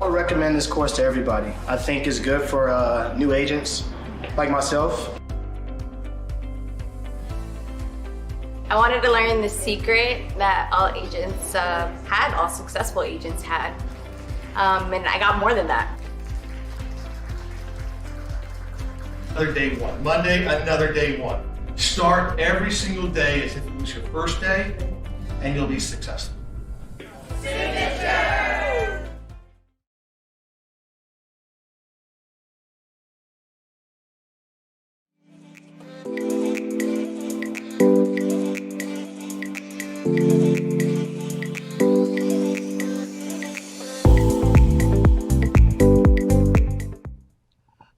I would recommend this course to everybody. I think it's good for new agents like myself. I wanted to learn the secret that all agents had, all successful agents had. And I got more than that. Another day one. Monday, another day one. Start every single day as if it was your first day, and you'll be successful. Signature!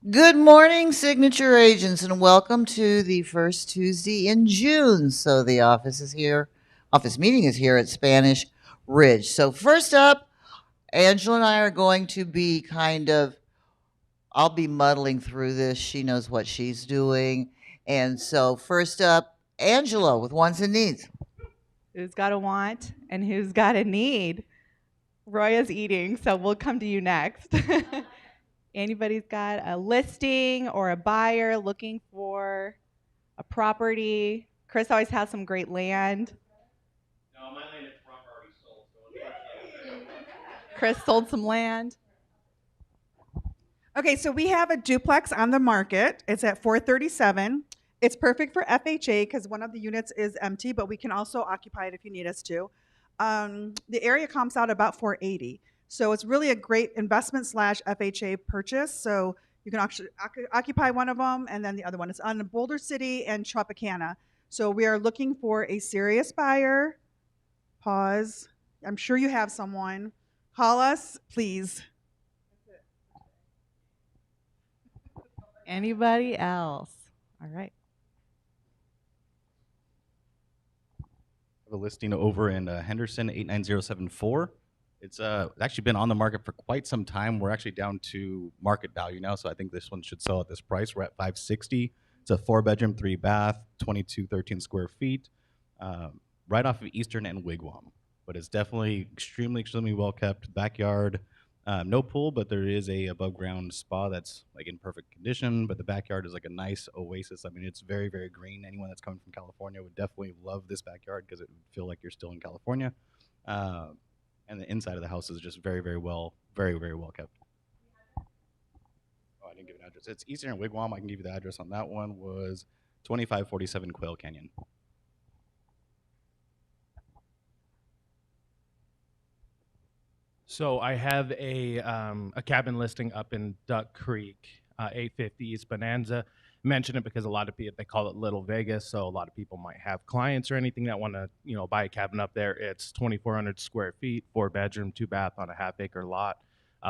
Good morning, Signature Agents, and welcome to the first Tuesday in June. So the office meeting is here at Spanish Ridge. So first up, Angela and I are going to be I'll be muddling through this. She knows what she's doing. And so first up, Angela with wants and needs. Who's got a want and who's got a need? Roya's eating, so we'll come to you next. Anybody's got a listing or a buyer looking for a property? Chris always has some great land. No, my land is already sold, so unfortunately. Chris sold some land. Okay, so we have a duplex on the market. It's at 437. It's perfect for FHA because one of the units is empty, but we can also occupy it if you need us to. The area comps out about 480. So it's really a great investment / FHA purchase. So you can actually occupy one of them, and then the other one is on Boulder City and Tropicana. So we are looking for a serious buyer. Pause. I'm sure you have someone. Call us, please. Anybody else? All right. I have a listing over in Henderson, 89074. It's actually been on the market for quite some time. We're actually down to market value now, so I think this one should sell at this price. We're at $560. It's a 4-bedroom, 3-bath, 2213 square feet, right off of Eastern and Wigwam. But it's definitely extremely well kept. Backyard, no pool, but there is a above ground spa that's like in perfect condition. But the backyard is like a nice oasis. I mean, it's very green. Anyone that's coming from California would definitely love this backyard because it would feel like you're still in California. And the inside of the house is just very well kept. Oh, I didn't give an address. It's Eastern and Wigwam. I can give you the address on that one. Was 2547 Quail Canyon. So I have a cabin listing up in Duck Creek, 850 East Bonanza. Mention it because a lot of people, they call it Little Vegas, so a lot of people might have clients or anything that want to, buy a cabin up there. It's 2,400 square feet, 4-bedroom, 2-bath on a half-acre lot,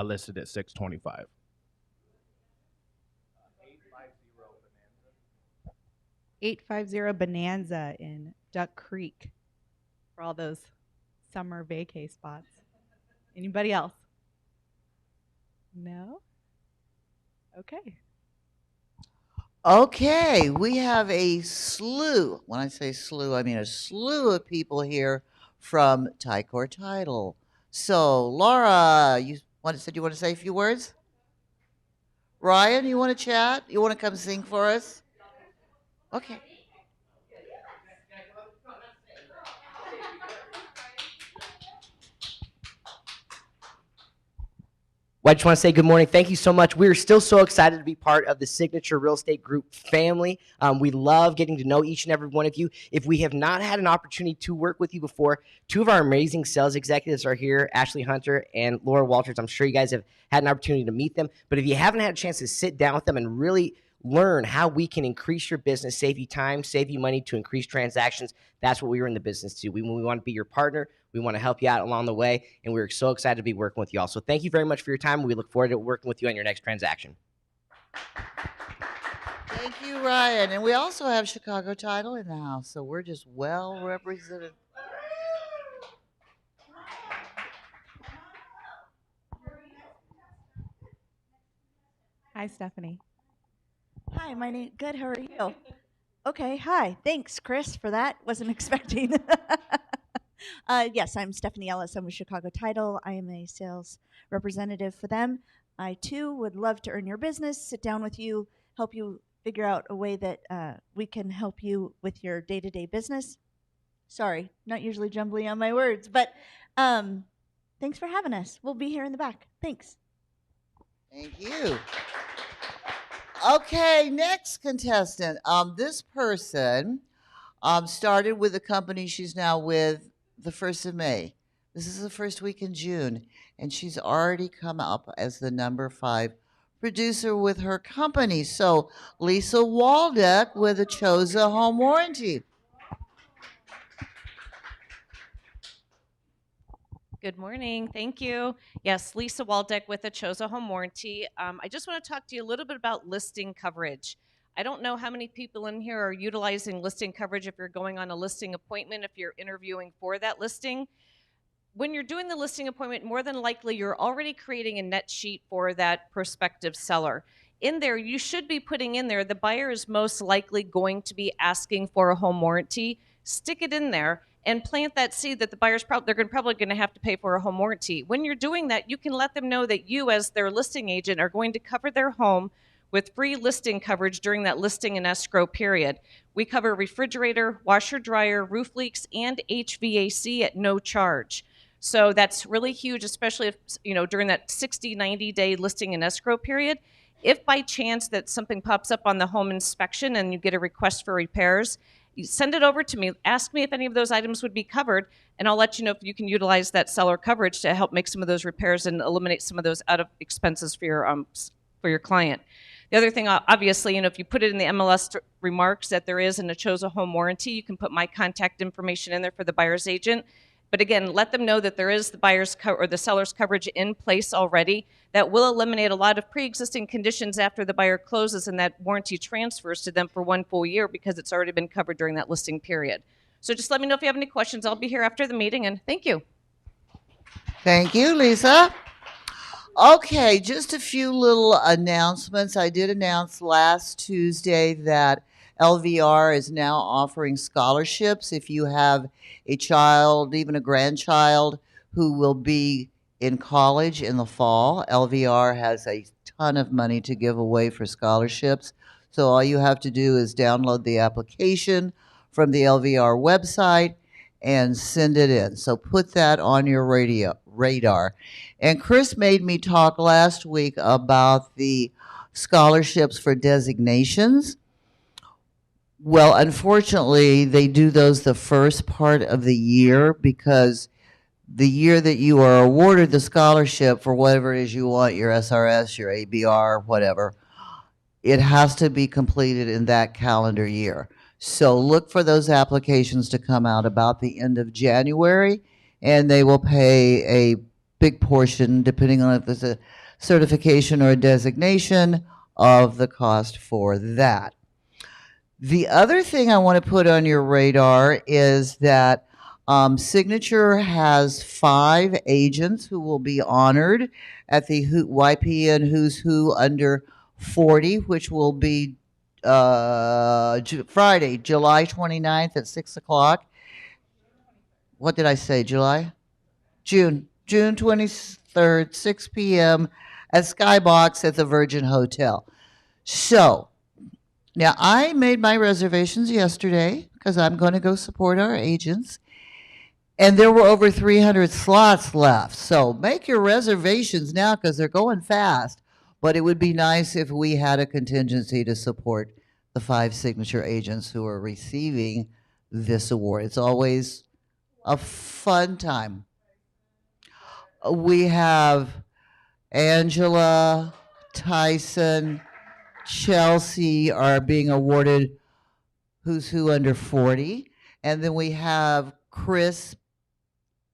listed at $625. 850 Bonanza in Duck Creek for all those summer vacay spots. Anybody else? No? Okay. Okay, we have a slew. When I say slew, I mean a slew of people here from Ticor Title. So, Laura, said you want to say a few words? Ryan, you want to chat? You want to come sing for us? Okay. Well, I just want to say good morning. Thank you so much. We're still so excited to be part of the Signature Real Estate Group family. We love getting to know each and every one of you. If we have not had an opportunity to work with you before, 2 of our amazing sales executives are here, Ashley Hunter and Laura Walters. I'm sure you guys have had an opportunity to meet them. But if you haven't had a chance to sit down with them and really learn how we can increase your business, save you time, save you money to increase transactions, that's what we were in the business to. We want to be your partner. We want to help you out along the way, and we're so excited to be working with you all. So thank you very much for your time. We look forward to working with you on your next transaction. Thank you, Ryan. And we also have Chicago Title in the house, so we're just well represented. Hi, Stephanie. Hi, good, how are you? Okay, hi. Thanks, Chris, for that. Wasn't expecting. Yes, I'm Stephanie Ellis. I'm with Chicago Title. I am a sales representative for them. I too would love to earn your business, sit down with you, help you figure out a way that we can help you with your day to day business. Sorry, not usually jumbly on my words, but thanks for having us. We'll be here in the back. Thanks. Thank you. Okay, next contestant. This person started with the company she's now with the 1st of May. This is the first week in June, and she's already come up as the number 5 producer with her company. So, Lisa Waldeck with a Choza Home Warranty. Good morning. Thank you. Yes, Lisa Waldeck with the Choza Home Warranty. I just want to talk to you a little bit about listing coverage. I don't know how many people in here are utilizing listing coverage if you're going on a listing appointment, if you're interviewing for that listing. When you're doing the listing appointment, more than likely you're already creating a net sheet for that prospective seller. In there, you should be putting in there the buyer is most likely going to be asking for a home warranty. Stick it in there and plant that seed that the buyer's probably going to have to pay for a home warranty. When you're doing that, you can let them know that you, as their listing agent, are going to cover their home with free listing coverage during that listing and escrow period. We cover refrigerator, washer, dryer, roof leaks, and HVAC at no charge. So that's really huge, especially if, during that 60, 90-day listing and escrow period. If by chance that something pops up on the home inspection and you get a request for repairs, you send it over to me, ask me if any of those items would be covered, and I'll let you know if you can utilize that seller coverage to help make some of those repairs and eliminate some of those out of expenses for your client. The other thing, obviously, if you put it in the MLS remarks that there is an Choza Home Warranty, you can put my contact information in there for the buyer's agent. But again, let them know that there is the buyer's or the seller's coverage in place already that will eliminate a lot of pre-existing conditions after the buyer closes and that warranty transfers to them for 1 full year because it's already been covered during that listing period. So just let me know if you have any questions. I'll be here after the meeting, and thank you. Thank you, Lisa. Okay, just a few little announcements. I did announce last Tuesday that LVR is now offering scholarships if you have a child, even a grandchild, who will be in college in the fall. LVR has a ton of money to give away for scholarships. So all you have to do is download the application from the LVR website and send it in. So put that on your radar. And Chris made me talk last week about the scholarships for designations. Well, unfortunately, they do those the first part of the year because the year that you are awarded the scholarship for whatever it is you want, your SRS, your ABR, whatever, it has to be completed in that calendar year. So look for those applications to come out about the end of January, and they will pay a big portion, depending on if there's a certification or a designation, of the cost for that. The other thing I want to put on your radar is that Signature has 5 agents who will be honored at the YPN Who's Who Under 40, which will be Friday, July 29th at 6 o'clock. What did I say, July? June 23rd, 6 p.m. at Skybox at the Virgin Hotel. So, now I made my reservations yesterday because I'm going to go support our agents. And there were over 300 slots left. So make your reservations now because they're going fast. But it would be nice if we had a contingency to support the 5 signature agents who are receiving this award. It's always a fun time. We have Angela, Tyson, Chelsea are being awarded Who's Who Under 40. And then we have Chris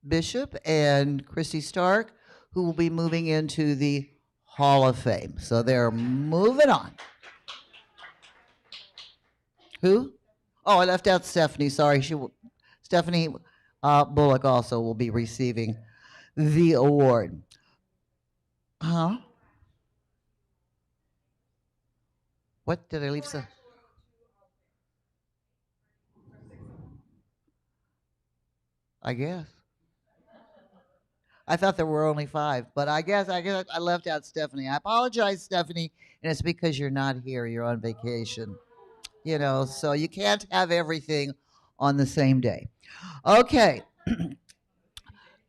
Bishop and Christy Stark, who will be moving into the Hall of Fame. So they're moving on. Who? Oh, I left out Stephanie. Sorry. Stephanie Bullock also will be receiving the award. Huh? What did I leave? I guess. I thought there were only 5, but I guess I left out Stephanie. I apologize, Stephanie, and it's because you're not here. You're on vacation. You know, so you can't have everything on the same day. Okay.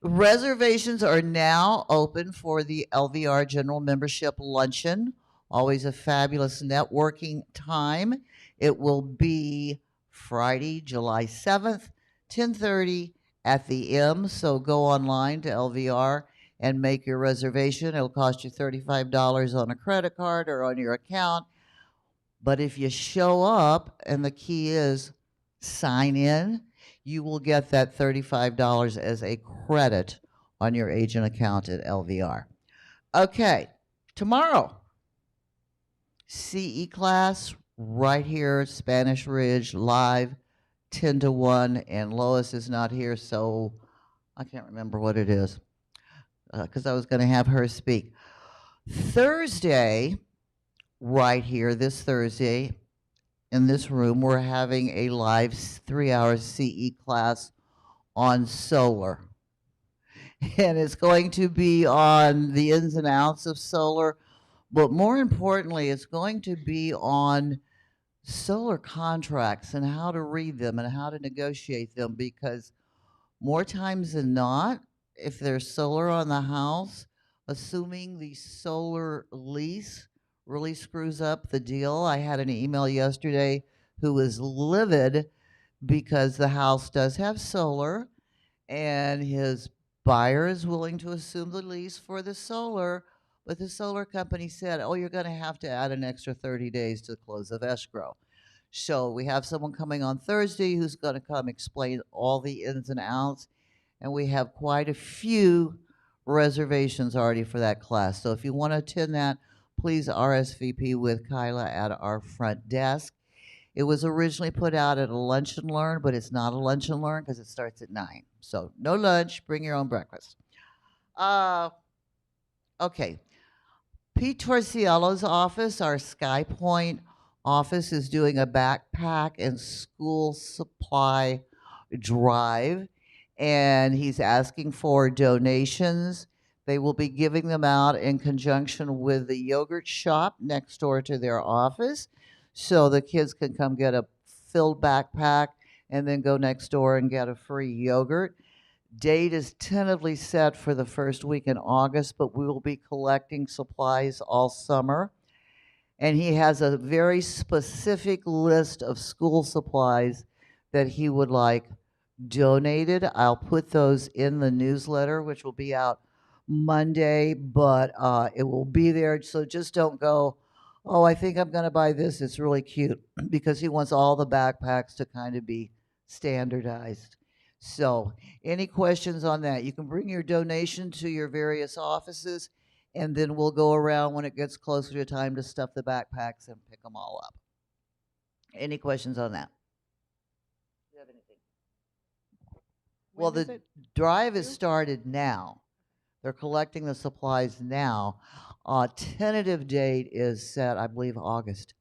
Reservations are now open for the LVR General Membership Luncheon. Always a fabulous networking time. It will be Friday, July 7th, 10:30 at the M. So go online to LVR and make your reservation. It'll cost you $35 on a credit card or on your account. But if you show up, and the key is sign in, you will get that $35 as a credit on your agent account at LVR. Okay, tomorrow, CE class right here at Spanish Ridge, live, 10 to 1, and Lois is not here, so I can't remember what it is because I was going to have her speak. Thursday, right here, this Thursday, in this room, we're having a live 3-hour CE class on solar. And it's going to be on the ins and outs of solar, but more importantly, it's going to be on solar contracts and how to read them and how to negotiate them, because more times than not, if there's solar on the house, assuming the solar lease really screws up the deal. I had an email yesterday who was livid because the house does have solar and his buyer is willing to assume the lease for the solar, but the solar company said, oh, you're going to have to add an extra 30 days to the close of escrow. So we have someone coming on Thursday who's going to come explain all the ins and outs, and we have quite a few reservations already for that class. So if you want to attend that, please RSVP with Kyla at our front desk. It was originally put out at a lunch and learn, but it's not a lunch and learn because it starts at 9. So no lunch, bring your own breakfast. Okay. Pete Torciello's office, our Sky Point office, is doing a backpack and school supply drive, and he's asking for donations. They will be giving them out in conjunction with the yogurt shop next door to their office. So the kids can come get a filled backpack and then go next door and get a free yogurt. Date is tentatively set for the first week in August, but we will be collecting supplies all summer. And he has a very specific list of school supplies that he would like donated. I'll put those in the newsletter, which will be out Monday, but it will be there. So just don't go, oh, I think I'm going to buy this. It's really cute, because he wants all the backpacks to kind of be standardized. So any questions on that? You can bring your donation to your various offices, and then we'll go around when it gets closer to time to stuff the backpacks and pick them all up. Any questions on that? Do you have anything? Well, the drive has started now. They're collecting the supplies now. Tentative date is set, I believe, August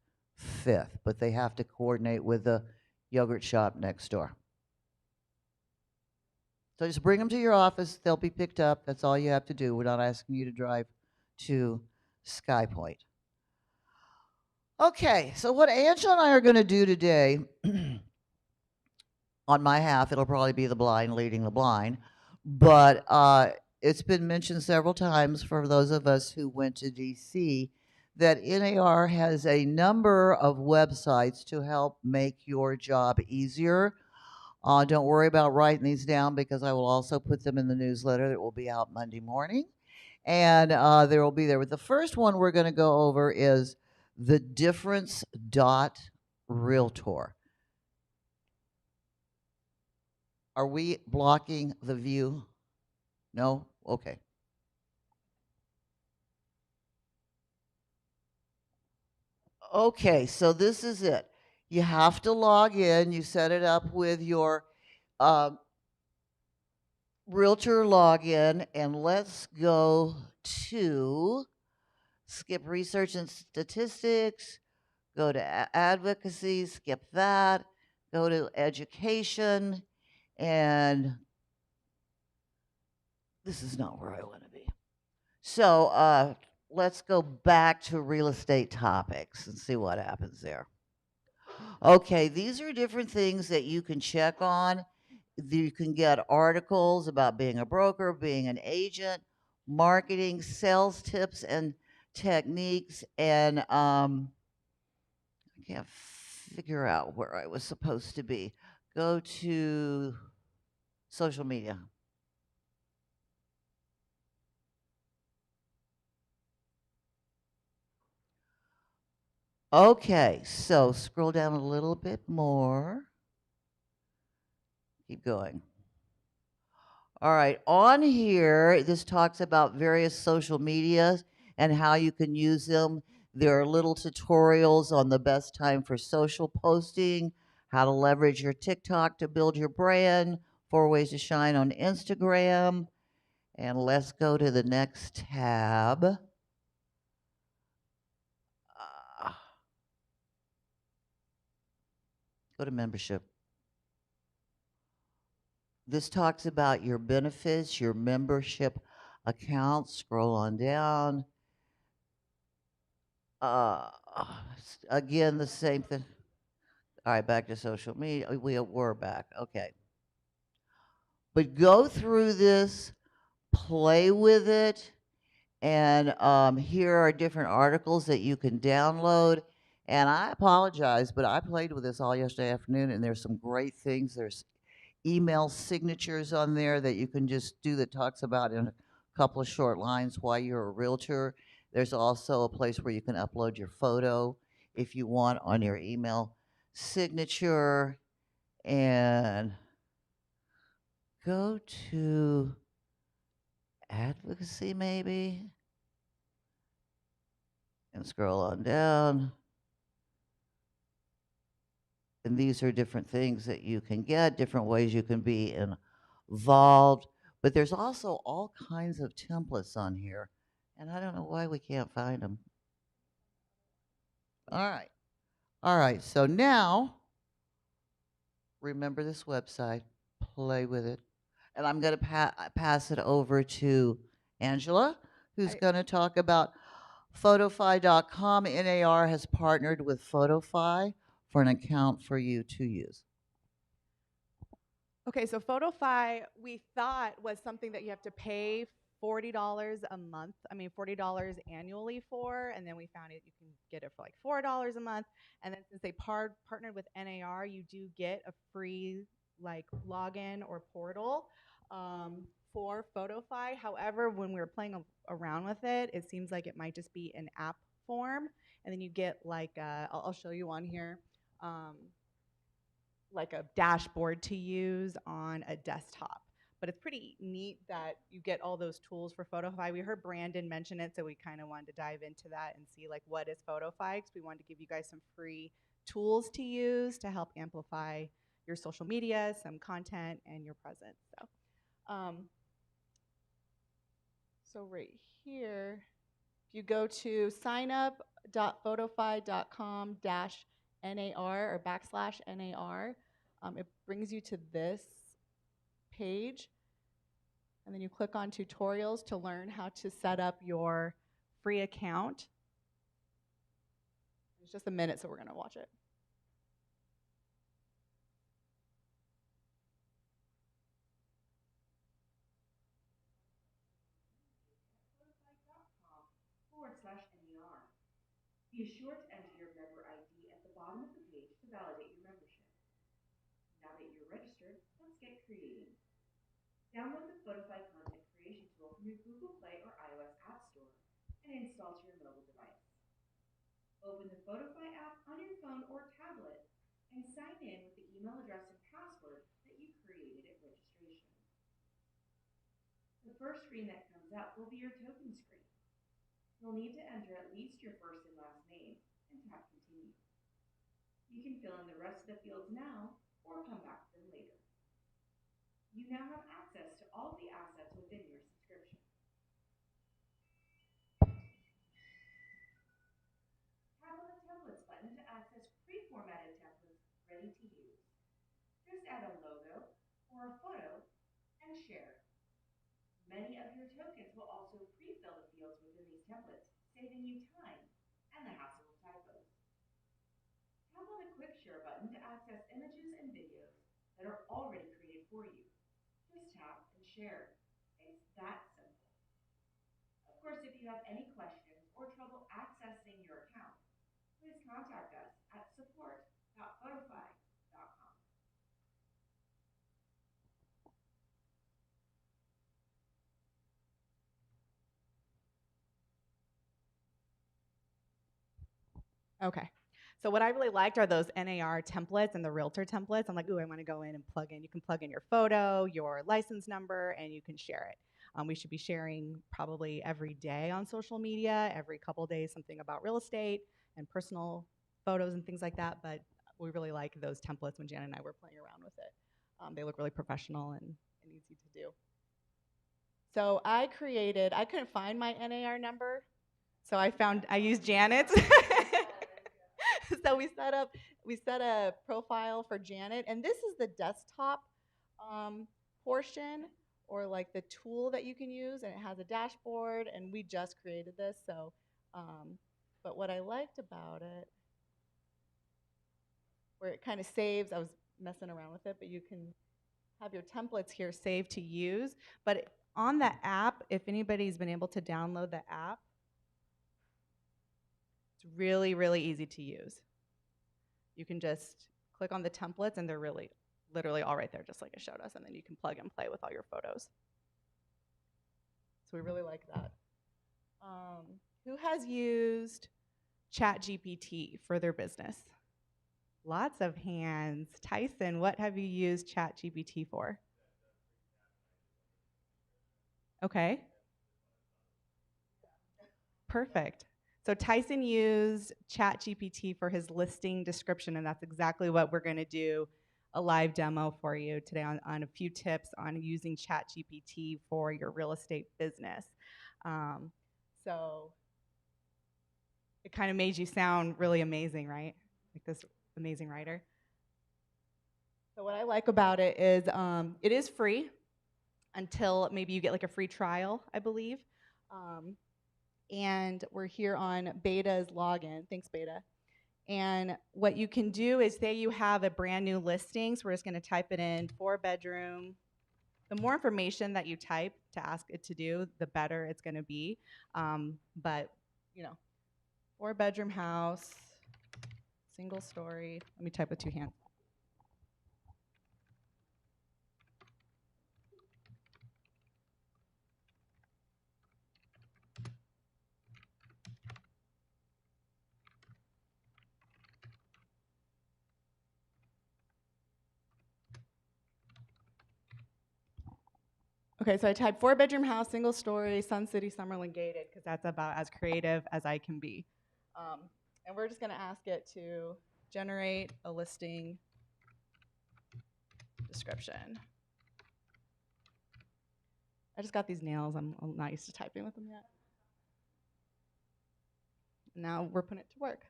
5th, but they have to coordinate with the yogurt shop next door. So just bring them to your office. They'll be picked up. That's all you have to do. We're not asking you to drive to Sky Point. Okay, so what Angela and I are going to do today, on my half, it'll probably be the blind leading the blind, but it's been mentioned several times for those of us who went to DC that NAR has a number of websites to help make your job easier. Don't worry about writing these down, because I will also put them in the newsletter that will be out Monday morning. And they will be there. But the first one we're going to go over is thedifference.realtor. Are we blocking the view? No? Okay. Okay, so this is it. You have to log in. You set it up with your Realtor login, and let's go to skip research and statistics, go to advocacy, skip that, go to education, and This is not where I want to be. So let's go back to real estate topics and see what happens there. Okay, these are different things that you can check on. You can get articles about being a broker, being an agent, marketing, sales tips and techniques, and I can't figure out where I was supposed to be. Go to social media. Okay, so scroll down a little bit more. Keep going. All right, on here, this talks about various social medias and how you can use them. There are little tutorials on the best time for social posting, how to leverage your TikTok to build your brand, 4 ways to shine on Instagram. And let's go to the next tab. Go to membership. This talks about your benefits, your membership account. Scroll on down. Again, the same thing. All right, back to social media. We're back. Okay. But go through this, play with it, and here are different articles that you can download. And I apologize, but I played with this all yesterday afternoon, and there's some great things. There's email signatures on there that you can just do that talks about in a couple of short lines why you're a realtor. There's also a place where you can upload your photo if you want on your email signature. And go to advocacy maybe and scroll on down. And these are different things that you can get, different ways you can be involved. But there's also all kinds of templates on here. And I don't know why we can't find them. All right. All right. So now, remember this website. Play with it. And I'm going to pass it over to Angela, who's going to talk about Photofy.com. NAR has partnered with Photofy for an account for you to use. Okay, so Photofy, we thought was something that you have to pay $40 a month. I mean, $40 annually for, and then we found it you can get it for like $4 a month. And then since they partnered with NAR, you do get a free like login or portal for Photofy. However, when we were playing around with it, it seems like it might just be an app form, and then you get like I'll show you on here. Like a dashboard to use on a desktop. But it's pretty neat that you get all those tools for Photofy. We heard Brandon mention it, so we kind of wanted to dive into that and see like what is Photofy, because we wanted to give you guys some free tools to use to help amplify your social media, some content, and your presence. So right here, if you go to signup.photofy.com/NAR or /NAR, it brings you to this page, and then you click on tutorials to learn how to set up your free account. It's just a minute, so we're going to watch it. .NAR. Be sure to enter your member ID at the bottom of the page to validate your membership. Now that you're registered, let's get creating. Download the Photofy content creation tool from your Google Play or iOS App Store and install to your mobile device. Open the Photofy app on your phone or tablet and sign in with the email address and password that you created at registration. The first screen that comes up will be your token screen. You'll need to enter at least your first and last name and tap continue. You can fill in the rest of the fields now or come back to them later. You now have access to all the assets within your subscription. Tap on the Templates button to access pre-formatted templates ready to use. Just add a logo or a photo and share. Many of your tokens will also pre-fill the fields within these templates, saving you time and the hassle of typos. Tap on the Quick Share button to access images and videos that are already created for you. Just tap and share. It's that simple. Of course, if you have any questions or trouble accessing your account, please contact us at support.photofy.com. Okay. So what I really liked are those NAR templates and the realtor templates. I'm like, ooh, I want to go in and plug in. You can plug in your photo, your license number, and you can share it. We should be sharing probably every day on social media, every couple days, something about real estate and personal photos and things like that. But we really like those templates when Jan and I were playing around with it. They look really professional and easy to do. So I couldn't find my NAR number, so I used Janet's. So we set a profile for Janet, and this is the desktop portion, or like the tool that you can use, and it has a dashboard, and we just created this. So, but what I liked about it, where it kind of saves, I was messing around with it, but you can have your templates here saved to use. But on the app, if anybody's been able to download the app, it's really, really easy to use. You can just click on the templates, and they're really, literally all right there, just like it showed us, and then you can plug and play with all your photos. So we really like that. Who has used ChatGPT for their business? Lots of hands. Tyson, what have you used ChatGPT for? Okay. Perfect. So Tyson used ChatGPT for his listing description, and that's exactly what we're going to do a live demo for you today on a few tips on using ChatGPT for your real estate business. So it kind of made you sound really amazing, right? Like this amazing writer. So what I like about it is free until maybe you get like a free trial, I believe. And we're here on Beta's login. Thanks, Beta. And what you can do is, say you have a brand new listing, so we're just going to type it in, 4-bedroom. The more information that you type to ask it to do, the better it's going to be. But, 4-bedroom house, single story. Let me type with 2 hands. Okay, so I typed 4-bedroom house, single story, Sun City, Summerlin gated, because that's about as creative as I can be. And we're just going to ask it to generate a listing description. I just got these nails. I'm not used to typing with them yet. Now we're putting it to work.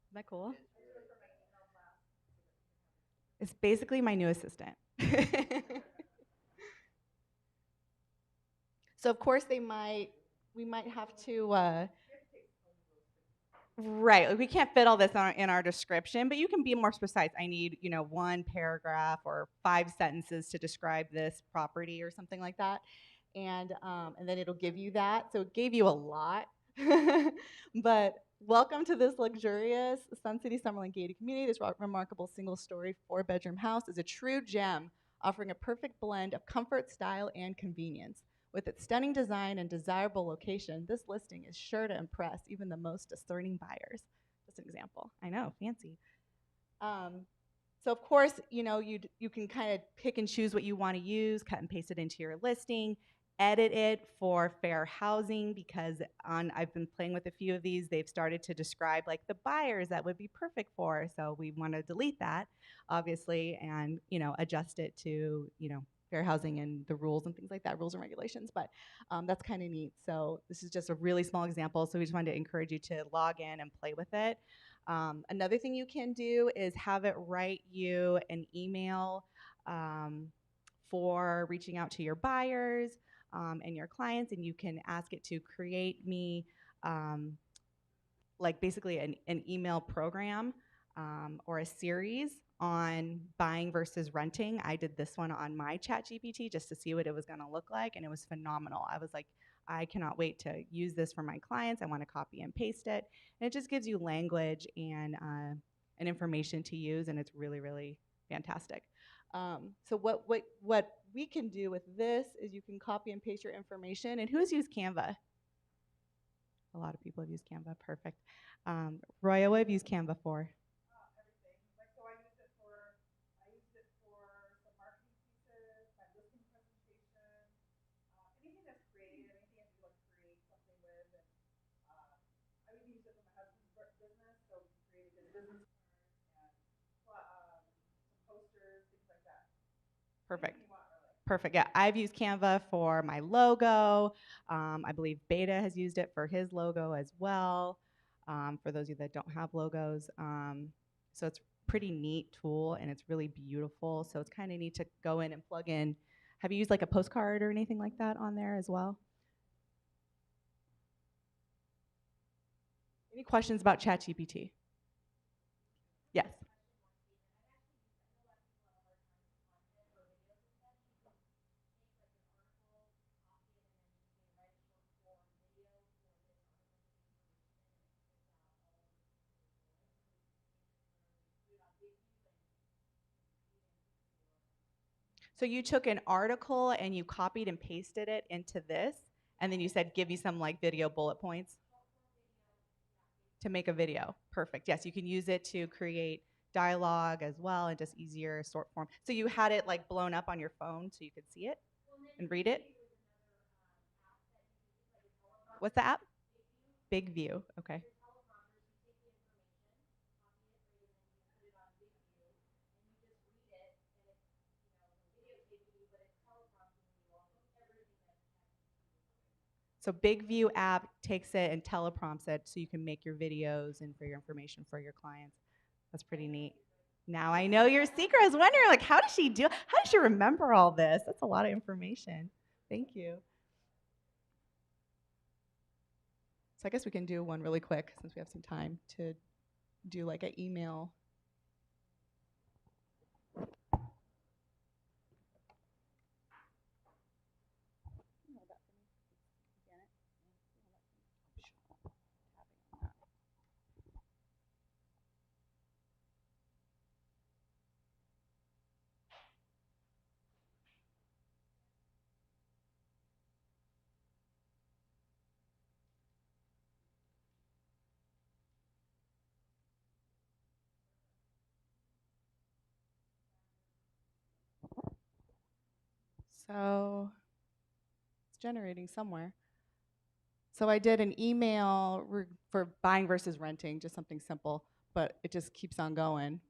Isn't that cool? It's basically my new assistant. So of course we might have to, right, we can't fit all this in our description, but you can be more precise. I need, 1 paragraph or 5 sentences to describe this property or something like that. And then it'll give you that. So it gave you a lot. But welcome to this luxurious Sun City Summerlin gated community. This remarkable single-story 4-bedroom house is a true gem, offering a perfect blend of comfort, style, and convenience. With its stunning design and desirable location, this listing is sure to impress even the most discerning buyers. Just an example. I know, fancy. So of course, you can kind of pick and choose what you want to use, cut and paste it into your listing, edit it for fair housing, because I've been playing with a few of these. They've started to describe like the buyers that would be perfect for. So we want to delete that, obviously, and adjust it to fair housing and the rules and things like that, rules and regulations. But that's kind of neat. So this is just a really small example. So we just wanted to encourage you to log in and play with it. Another thing you can do is have it write you an email for reaching out to your buyers and your clients, and you can ask it to create me like basically an email program or a series on buying versus renting. I did this one on my ChatGPT just to see what it was going to look like, and it was phenomenal. I was like, I cannot wait to use this for my clients. I want to copy and paste it. And it just gives you language and information to use, and it's really, really fantastic. So what we can do with this is you can copy and paste your information. And who's used Canva? A lot of people have used Canva. Perfect. Roya, what have you used Canva for? Everything. Like, so I used it for some marketing pieces, my listing presentation, anything that's creative, anything I can like create something with. And I even used it for my husband's business, so we created his business cards and some posters, things like that. Perfect. Anything you want, really. Perfect. Yeah, I've used Canva for my logo. I believe Beta has used it for his logo as well. For those of you that don't have logos, so it's a pretty neat tool and it's really beautiful. So it's kind of neat to go in and plug in. Have you used like a postcard or anything like that on there as well? Any questions about ChatGPT? Yes. So you took an article and you copied and pasted it into this, and then you said, give you some like video bullet points to make a video. Perfect. Yes, you can use it to create dialogue as well and just easier short form. So you had it like blown up on your phone so you could see it and read it? What's the app? Big View. Okay. So Big View app takes it and teleprompts it so you can make your videos and for your information for your clients. That's pretty neat. Now I know your secret. I was wondering, like, how does she remember all this? That's a lot of information. Thank you. So I guess we can do one really quick since we have some time to do like an email. So it's generating somewhere. So I did an email for buying versus renting, just something simple, but it just keeps on going.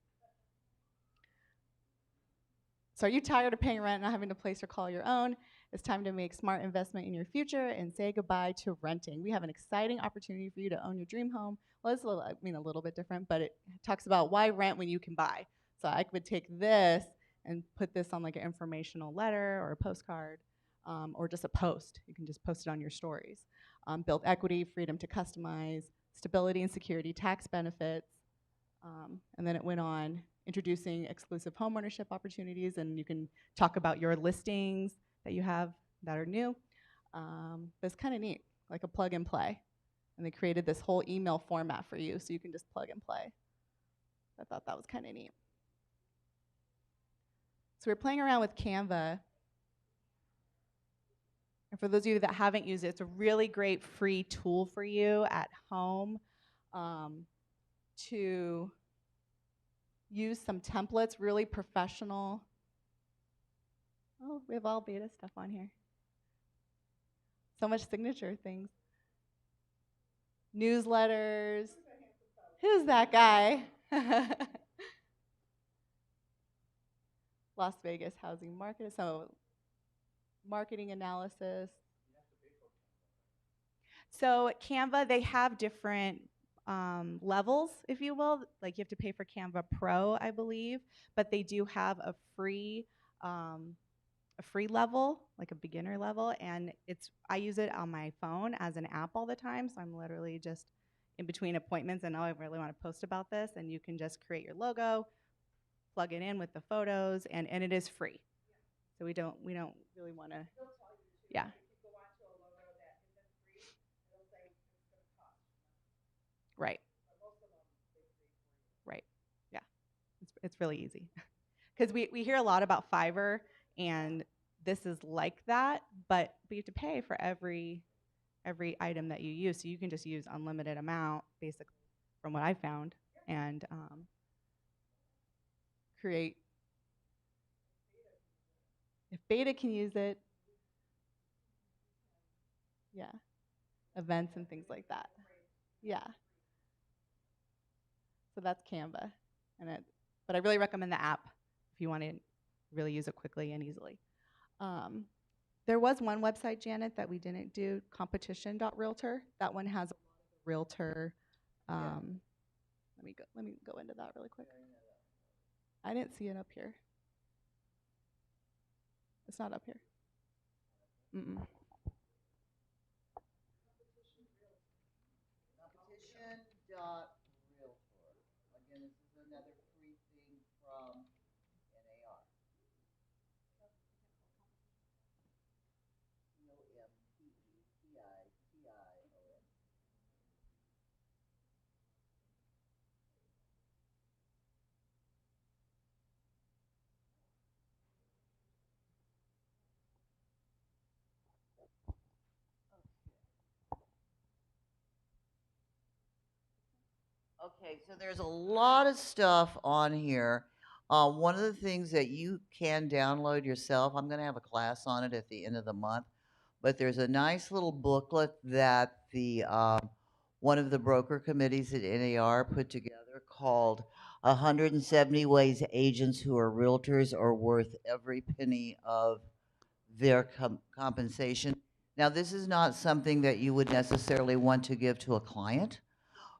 So are you tired of paying rent and not having a place or call your own? It's time to make smart investment in your future and say goodbye to renting. We have an exciting opportunity for you to own your dream home. Well, it's a little bit different, but it talks about why rent when you can buy. So I would take this and put this on like an informational letter or a postcard or just a post. You can just post it on your stories. Build equity, freedom to customize, stability and security, tax benefits. And then it went on introducing exclusive homeownership opportunities, and you can talk about your listings that you have that are new. But it's kind of neat, like a plug and play. And they created this whole email format for you, so you can just plug and play. I thought that was kind of neat. So we're playing around with Canva. And for those of you that haven't used it, it's a really great free tool for you at home to use some templates, really professional. Oh, we have all beta stuff on here. So much signature things. Newsletters. Who's that guy? Las Vegas housing market. So marketing analysis. So Canva, they have different levels, if you will. Like you have to pay for Canva Pro, I believe, but they do have a free a free level, like a beginner level, and I use it on my phone as an app all the time. So I'm literally just in between appointments and, oh, I really want to post about this, and you can just create your logo, plug it in with the photos, and it is free. So we don't really want to. Yeah. Right. Right. Yeah. It's really easy. Because we hear a lot about Fiverr, and this is like that, but you have to pay for every item that you use. So you can just use unlimited amount, basically, from what I found, and create. If Beta can use it, yeah, events and things like that. Yeah. So that's Canva, but I really recommend the app if you want to really use it quickly and easily. There was one website, Janet, that we didn't do, competition.realtor. That one has a realtor. Let me go into that really quick. I didn't see it up here. It's not up here. Mm-mm. Competition.realtor. Again, this is another free thing from NAR. COMPETITION. Okay, so there's a lot of stuff on here. One of the things that you can download yourself, I'm going to have a class on it at the end of the month, but there's a nice little booklet that the one of the broker committees at NAR put together called 170 Ways Agents Who Are Realtors Are Worth Every Penny of Their Compensation. Now, this is not something that you would necessarily want to give to a client,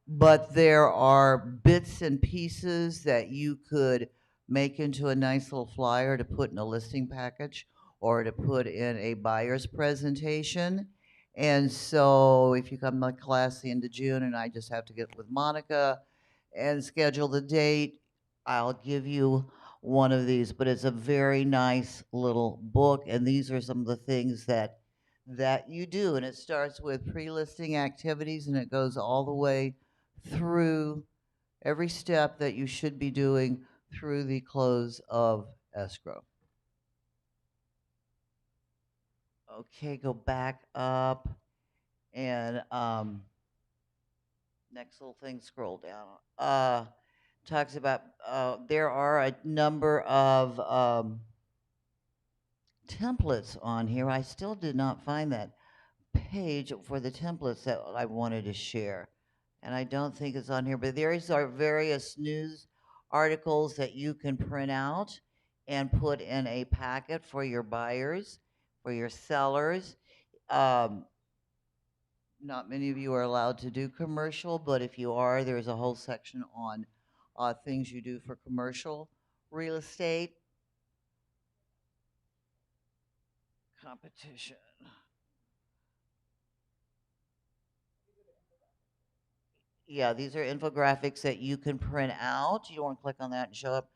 but there are bits and pieces that you could make into a nice little flyer to put in a listing package or to put in a buyer's presentation. And so if you come to my class the end of June and I just have to get with Monica and schedule the date, I'll give you one of these. But it's a very nice little book, and these are some of the things that you do. And it starts with pre-listing activities, and it goes all the way through every step that you should be doing through the close of escrow. Okay, go back up, and next little thing, scroll down. Talks about there are a number of templates on here. I still did not find that page for the templates that I wanted to share, and I don't think it's on here, but there are various news articles that you can print out and put in a packet for your buyers, for your sellers. Not many of you are allowed to do commercial, but if you are, there's a whole section on things you do for commercial real estate. Competition. Yeah, these are infographics that you can print out. You don't want to click on that and show up.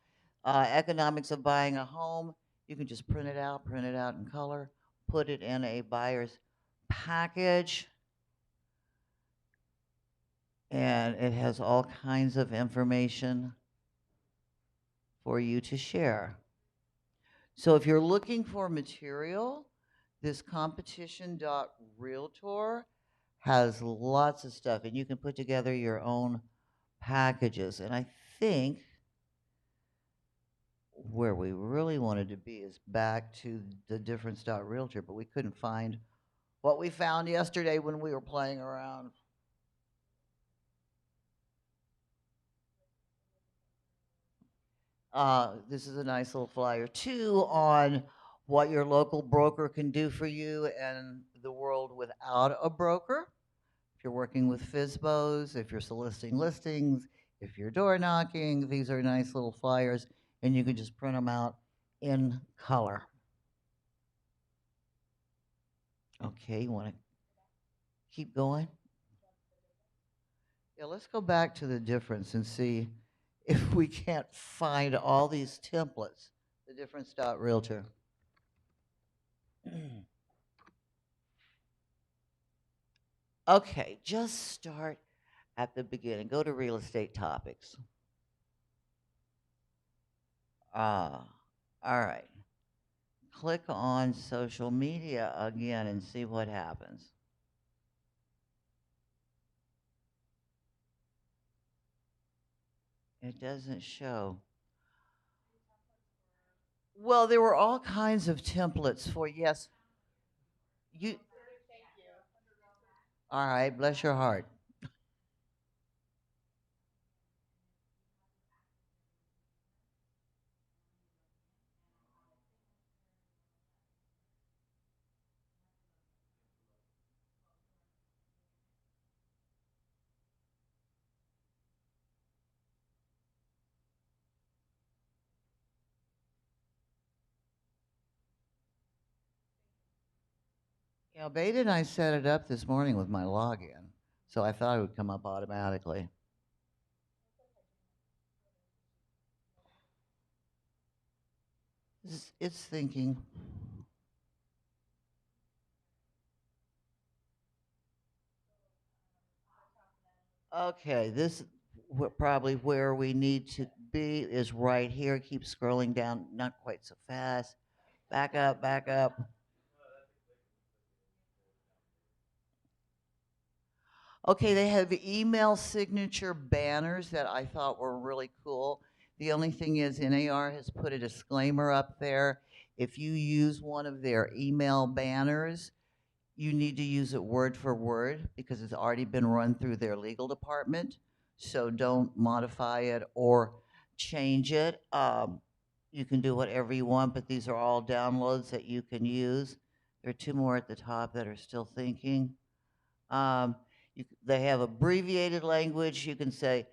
Economics of buying a home. You can just print it out in color, put it in a buyer's package. And it has all kinds of information for you to share. So if you're looking for material, this competition.realtor has lots of stuff, and you can put together your own packages. And I think where we really wanted to be is back to the difference.realtor, but we couldn't find what we found yesterday when we were playing around. This is a nice little flyer too on what your local broker can do for you in the world without a broker. If you're working with FSBOs, if you're soliciting listings, if you're door knocking, these are nice little flyers, and you can just print them out in color. Okay, you want to keep going? Yeah, let's go back to the difference and see if we can't find all these templates. The difference dot realtor. Okay, just start at the beginning. Go to real estate topics. All right. Click on social media again and see what happens. It doesn't show. Well, there were all kinds of templates for, yes. You. All right, bless your heart. Yeah, Beta and I set it up this morning with my login, so I thought it would come up automatically. It's thinking. Okay, this probably where we need to be is right here. Keep scrolling down, not quite so fast. Back up, back up. Okay, they have email signature banners that I thought were really cool. The only thing is NAR has put a disclaimer up there. If you use one of their email banners, you need to use it word for word because it's already been run through their legal department. So don't modify it or change it. You can do whatever you want, but these are all downloads that you can use. There are two more at the top that are still thinking. They have abbreviated language. You can say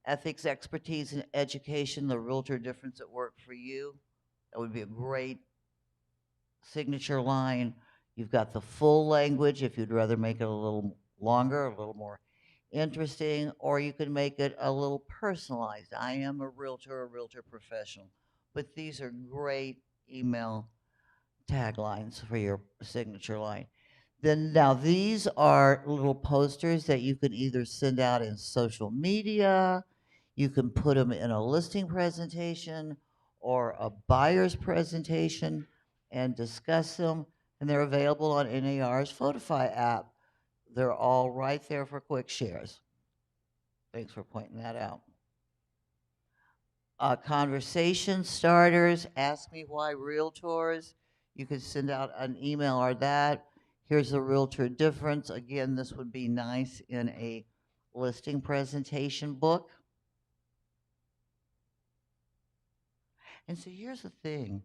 ethics, expertise, and education, the realtor difference at work for you. That would be a great signature line. You've got the full language if you'd rather make it a little longer, a little more interesting, or you can make it a little personalized. I am a realtor professional. But these are great email taglines for your signature line. Then now these are little posters that you can either send out in social media, you can put them in a listing presentation or a buyer's presentation and discuss them, and they're available on NAR's Photify app. They're all right there for quick shares. Thanks for pointing that out. Conversation starters, ask me why realtors. You could send out an email or that. Here's the realtor difference. Again, this would be nice in a listing presentation book. And so here's the thing.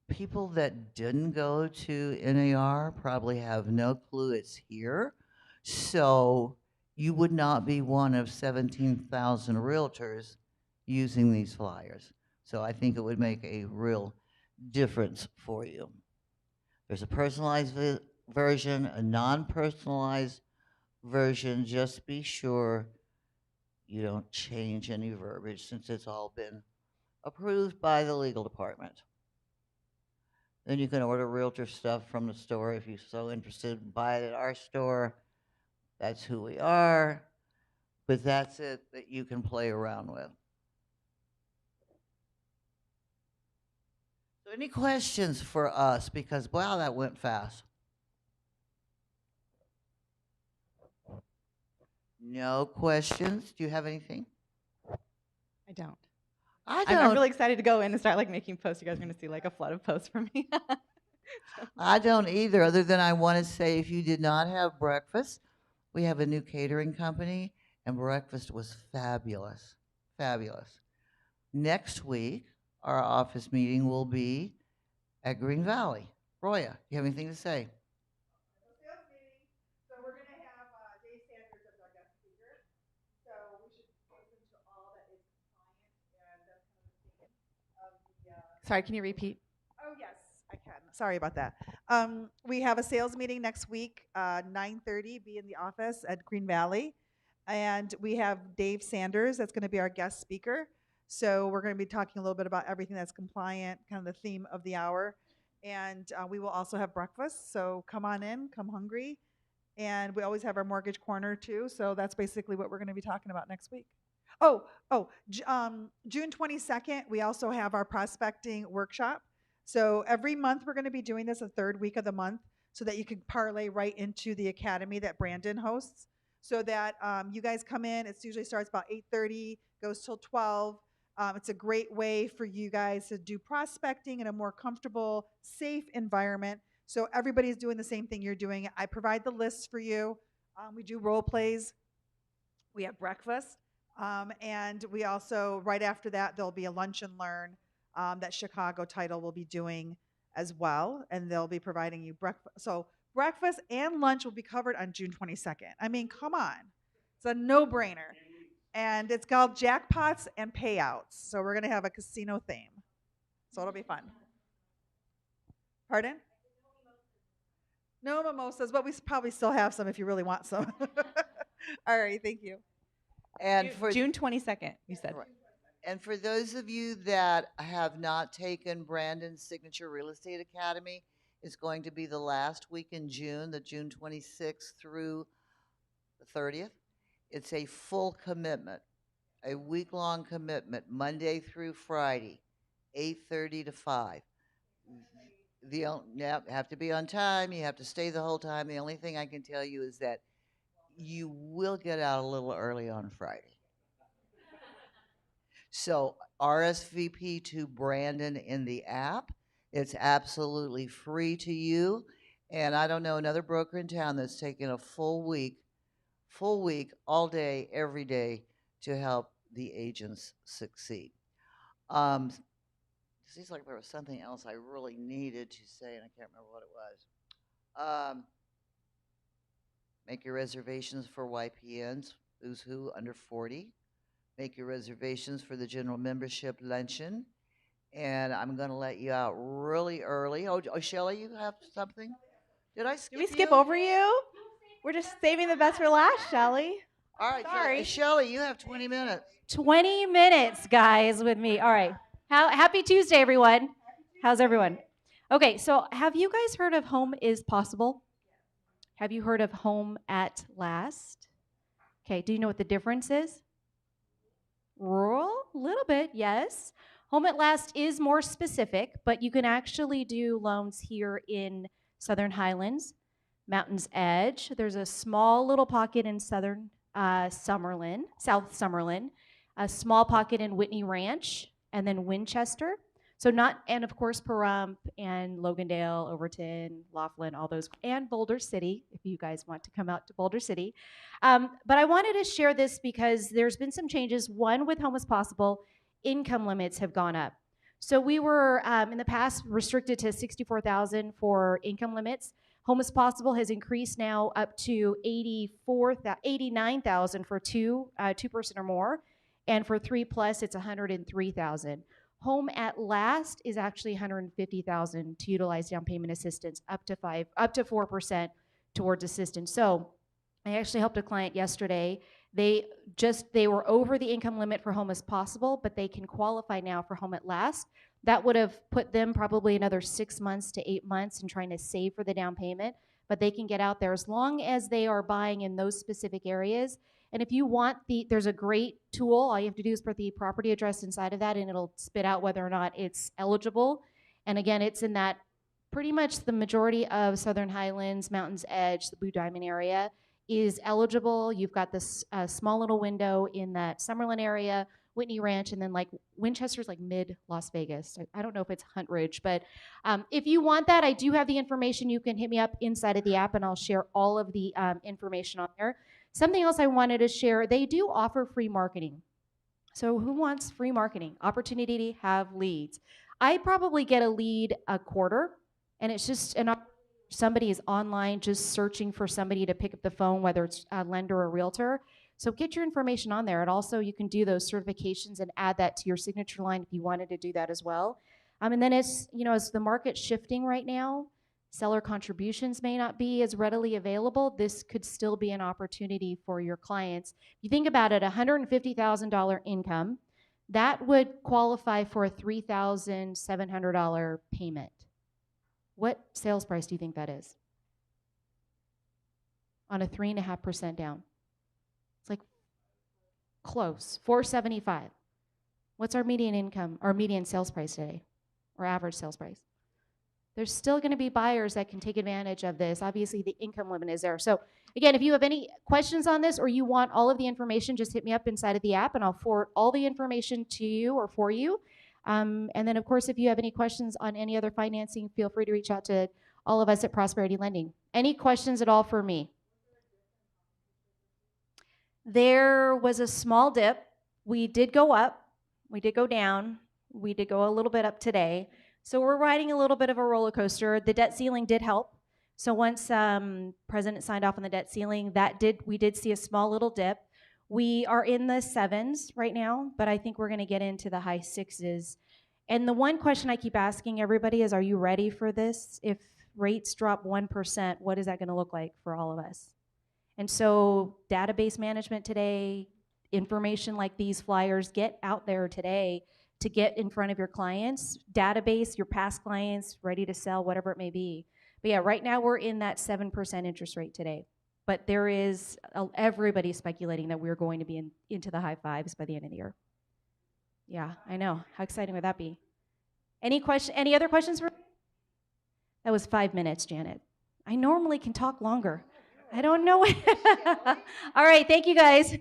People that didn't go to NAR probably have no clue it's here. So you would not be one of 17,000 realtors using these flyers. So I think it would make a real difference for you. There's a personalized version, a non-personalized version. Just be sure you don't change any verbiage since it's all been approved by the legal department. Then you can order realtor stuff from the store if you're so interested. Buy it at our store. That's who we are. But that's it that you can play around with. So any questions for us? Because, wow, that went fast. No questions? Do you have anything? I don't. I don't. I'm really excited to go in and start like making posts. You guys are going to see like a flood of posts from me. I don't either, other than I want to say if you did not have breakfast, we have a new catering company, and breakfast was fabulous. Fabulous. Next week, our office meeting will be at Green Valley. Roya, you have anything to say? Sales meeting. So we're going to have Dave Sanders as our guest speaker. So we should listen to all that is compliant, and that's kind of the theme of the. Sorry, can you repeat? Oh yes, I can. Sorry about that. We have a sales meeting next week, 9:30. Be in the office at Green Valley, and we have Dave Sanders. That's going to be our guest speaker. So we're going to be talking a little bit about everything that's compliant, kind of the theme of the hour, and we will also have breakfast. So come on in, come hungry, and we always have our mortgage corner too. So that's basically what we're going to be talking about next week. June 22nd, we also have our prospecting workshop. So every month we're going to be doing this the third week of the month so that you can parlay right into the academy that Brandon hosts. So that you guys come in, it usually starts about 8:30, goes till 12. It's a great way for you guys to do prospecting in a more comfortable, safe environment. So everybody's doing the same thing you're doing. I provide the lists for you. We do role plays. We have breakfast. And we also, right after that, there'll be a lunch and learn that Chicago Title will be doing as well. And they'll be providing you breakfast. So breakfast and lunch will be covered on June 22nd. I mean, come on. It's a no-brainer. And it's called Jackpots and Payouts. So we're going to have a casino theme. So it'll be fun. Pardon? No mimosas, but we probably still have some if you really want some. All right, thank you. And for June 22nd, you said. Right. And for those of you that have not taken Brandon's Signature Real Estate Academy, it's going to be the last week in June, the June 26th through the 30th. It's a full commitment, a week-long commitment, Monday through Friday, 8:30 to 5. You have to be on time. You have to stay the whole time. The only thing I can tell you is that you will get out a little early on Friday. So RSVP to Brandon in the app. It's absolutely free to you. And I don't know another broker in town that's taken a full week, all day, every day to help the agents succeed. Seems like there was something else I really needed to say, and I can't remember what it was. Make your reservations for YPNs, who's who, under 40. Make your reservations for the general membership luncheon. And I'm going to let you out really early. Oh, Shelley, you have something? Did I skip Did we skip over you? We're just saving the best for last, Shelley. All right, Sorry. Shelley, you have 20 minutes. 20 minutes, guys, with me. All right. Happy Tuesday, everyone. How's everyone? Okay, so have you guys heard of Home is Possible? Have you heard of Home at Last? Okay, do you know what the difference is? Rural? A little bit, yes. Home at Last is more specific, but you can actually do loans here in Southern Highlands, Mountains Edge. There's a small little pocket in Southern Summerlin, South Summerlin, a small pocket in Whitney Ranch, and then Winchester. So and of course, Pahrump and Logandale, Overton, Laughlin, all those, and Boulder City, if you guys want to come out to Boulder City. But I wanted to share this because there's been some changes. One, with Home is Possible, income limits have gone up. So we were, in the past, restricted to $64,000 for income limits. Home is Possible has increased now up to $89,000 for two-person or more. And for 3+, it's $103,000. Home at Last is actually $150,000 to utilize down payment assistance, up to 4% towards assistance. So I actually helped a client yesterday. They were over the income limit for Home is Possible, but they can qualify now for Home at Last. That would have put them probably another 6 months to 8 months in trying to save for the down payment, but they can get out there as long as they are buying in those specific areas. And if you want there's a great tool. All you have to do is put the property address inside of that, and it'll spit out whether or not it's eligible. And again, it's in that pretty much the majority of Southern Highlands, Mountains Edge, the Blue Diamond area is eligible. You've got this small little window in that Summerlin area, Whitney Ranch, and then like Winchester's like mid Las Vegas. I don't know if it's Hunt Ridge, but if you want that, I do have the information. You can hit me up inside of the app, and I'll share all of the information on there. Something else I wanted to share, they do offer free marketing. So who wants free marketing? Opportunity to have leads. I probably get a lead a quarter, and it's just somebody is online just searching for somebody to pick up the phone, whether it's a lender or a realtor. So get your information on there. And also you can do those certifications and add that to your signature line if you wanted to do that as well. And then as as the market's shifting right now, seller contributions may not be as readily available. This could still be an opportunity for your clients. If you think about it, $150,000 income, that would qualify for a $3,700 payment. What sales price do you think that is? On a 3.5% down. It's like close, 475. What's our median income, or median sales price today, or average sales price? There's still going to be buyers that can take advantage of this. Obviously, the income limit is there. So again, if you have any questions on this or you want all of the information, just hit me up inside of the app and I'll forward all the information to you or for you. And then, of course, if you have any questions on any other financing, feel free to reach out to all of us at Prosperity Lending. Any questions at all for me? There was a small dip. We did go up. We did go down. We did go a little bit up today. So we're riding a little bit of a roller coaster. The debt ceiling did help. So once President signed off on the debt ceiling, we did see a small little dip. We are in the 7s right now, but I think we're going to get into the high 6s. And the one question I keep asking everybody is, are you ready for this? If rates drop 1%, what is that going to look like for all of us? And so database management today, information like these flyers, get out there today to get in front of your clients, database, your past clients, ready to sell, whatever it may be. But yeah, right now we're in that 7% interest rate today. But there is, everybody's speculating that we're going to be into the high 5s by the end of the year. Yeah, I know. How exciting would that be? Any other questions for me? That was 5 minutes, Janet. I normally can talk longer. I don't know. All right, thank you guys.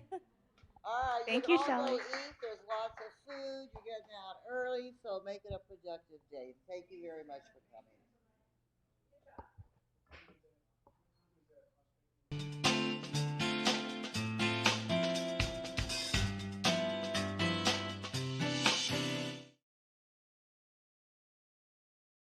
All right, Thank you you, can all Shelley. go eat. There's lots of food. You're getting out early, so make it a productive day. Thank you very much for coming.